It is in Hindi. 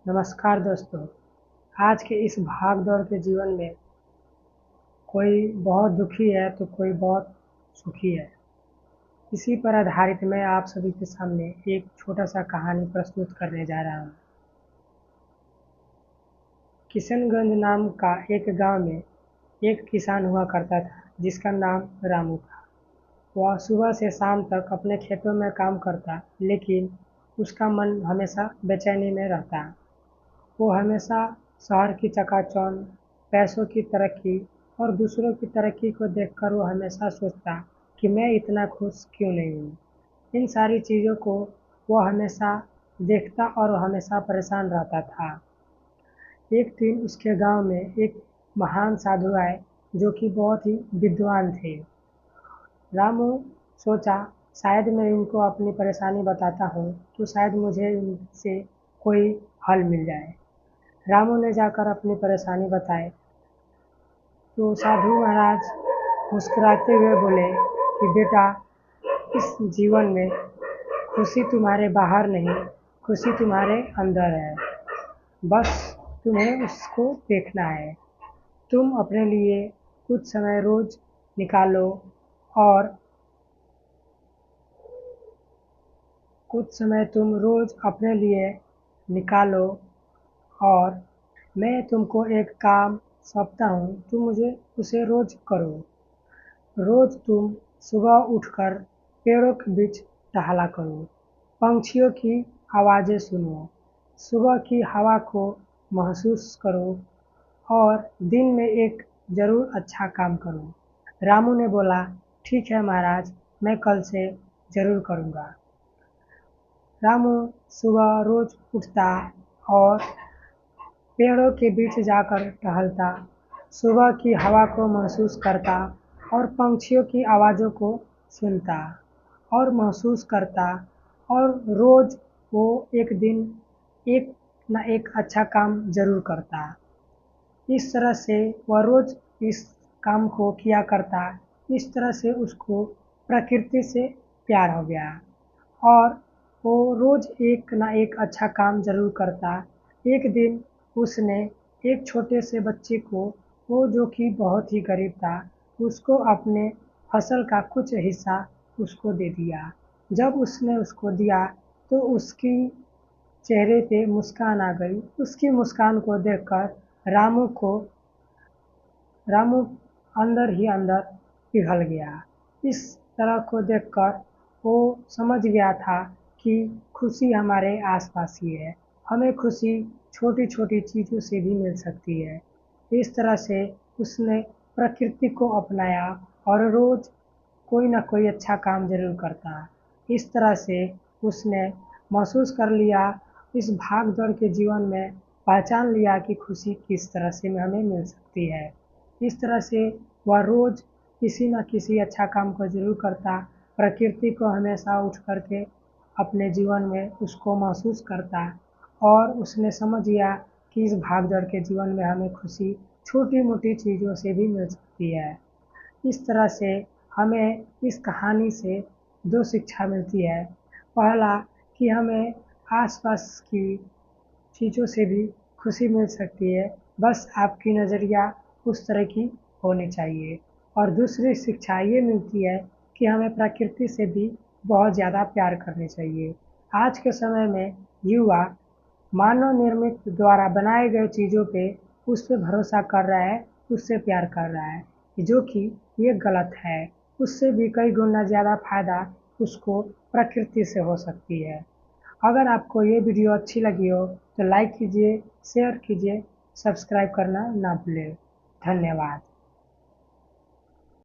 नमस्कार दोस्तों। आज के इस भाग दौड़ के जीवन में कोई बहुत दुखी है तो कोई बहुत सुखी है। इसी पर आधारित मैं आप सभी के सामने एक छोटा सा कहानी प्रस्तुत करने जा रहा हूँ। किशनगंज नाम का एक गांव में एक किसान हुआ करता था जिसका नाम रामू था। वह सुबह से शाम तक अपने खेतों में काम करता, लेकिन उसका मन हमेशा बेचैनी में रहता। वो हमेशा शहर की चकाचौंध, पैसों की तरक्की और दूसरों की तरक्की को देखकर वो हमेशा सोचता कि मैं इतना खुश क्यों नहीं हूँ। इन सारी चीज़ों को वो हमेशा देखता और वो हमेशा परेशान रहता था। एक दिन उसके गांव में एक महान साधु आए जो कि बहुत ही विद्वान थे। रामू सोचा, शायद मैं इनको अपनी परेशानी बताता हूँ तो शायद मुझे इनसे कोई हल मिल जाए। रामू ने जाकर अपनी परेशानी बताई तो साधु महाराज मुस्कुराते हुए बोले कि बेटा, इस जीवन में खुशी तुम्हारे बाहर नहीं, खुशी तुम्हारे अंदर है। बस तुम्हें उसको देखना है। तुम अपने लिए कुछ समय रोज निकालो और कुछ समय तुम रोज अपने लिए निकालो और मैं तुमको एक काम सौंपता हूँ, तुम मुझे उसे रोज करो। रोज तुम सुबह उठकर पेड़ों के बीच टहला करो, पंछियों की आवाज़ें सुनो, सुबह की हवा को महसूस करो और दिन में एक ज़रूर अच्छा काम करो। रामू ने बोला, ठीक है महाराज, मैं कल से ज़रूर करूँगा। रामू सुबह रोज उठता और पेड़ों के बीच जाकर टहलता, सुबह की हवा को महसूस करता और पंछियों की आवाज़ों को सुनता और महसूस करता और रोज़ वो एक दिन एक न एक अच्छा काम ज़रूर करता। इस तरह से वह रोज़ इस काम को किया करता। इस तरह से उसको प्रकृति से प्यार हो गया और वो रोज़ एक न एक अच्छा काम ज़रूर करता। एक दिन उसने एक छोटे से बच्चे को, वो जो कि बहुत ही गरीब था, उसको अपने फसल का कुछ हिस्सा उसको दे दिया। जब उसने उसको दिया तो उसकी चेहरे पे मुस्कान आ गई। उसकी मुस्कान को देखकर रामू अंदर ही अंदर पिघल गया। इस तरह को देखकर वो समझ गया था कि खुशी हमारे आसपास ही है। हमें खुशी छोटी छोटी चीज़ों से भी मिल सकती है। इस तरह से उसने प्रकृति को अपनाया और रोज़ कोई ना कोई अच्छा काम ज़रूर करता। इस तरह से उसने महसूस कर लिया, इस भाग दौड़ के जीवन में पहचान लिया कि खुशी किस तरह से हमें मिल सकती है। इस तरह से वह रोज़ किसी न किसी अच्छा काम को ज़रूर करता, प्रकृति को हमेशा उठ करके अपने जीवन में उसको महसूस करता और उसने समझ लिया कि इस भाग दौड़ के जीवन में हमें खुशी छोटी मोटी चीज़ों से भी मिल सकती है। इस तरह से हमें इस कहानी से दो शिक्षा मिलती है। पहला, कि हमें आसपास की चीज़ों से भी खुशी मिल सकती है, बस आपकी नज़रिया उस तरह की होनी चाहिए। और दूसरी शिक्षा ये मिलती है कि हमें प्रकृति से भी बहुत ज़्यादा प्यार करनी चाहिए। आज के समय में युवा मानव निर्मित द्वारा बनाए गए चीज़ों पे उस पे भरोसा कर रहा है, उससे प्यार कर रहा है, जो कि ये गलत है। उससे भी कई गुना ज़्यादा फ़ायदा उसको प्रकृति से हो सकती है। अगर आपको ये वीडियो अच्छी लगी हो तो लाइक कीजिए, शेयर कीजिए, सब्सक्राइब करना ना भूलें। धन्यवाद।